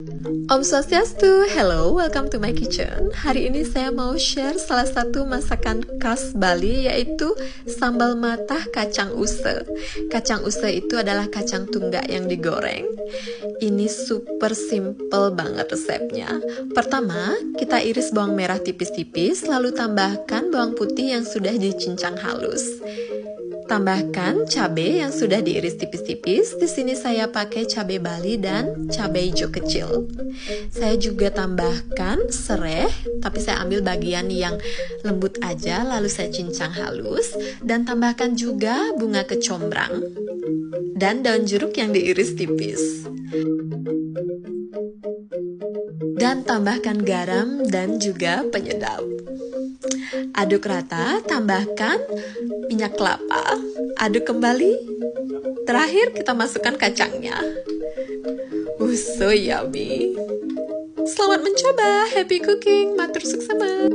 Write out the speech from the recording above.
Om Swastiastu, hello, welcome to my kitchen. Hari ini saya mau share salah satu masakan khas Bali, yaitu sambal matah kacang use. Kacang use itu adalah kacang tunggak yang digoreng. Ini super simple banget resepnya. Pertama, kita iris bawang merah tipis-tipis, lalu tambahkan bawang putih yang sudah dicincang halus. Tambahkan cabai yang sudah diiris tipis-tipis. Di sini saya pakai cabai Bali dan cabai hijau kecil. Saya juga tambahkan serai, tapi saya ambil bagian yang lembut aja, lalu saya cincang halus. Dan tambahkan juga bunga kecombrang dan daun jeruk yang diiris tipis. Dan tambahkan garam dan juga penyedap. Aduk rata, tambahkan minyak kelapa, aduk kembali. Terakhir kita masukkan kacangnya. So yummy. Selamat mencoba, happy cooking, matur suksema.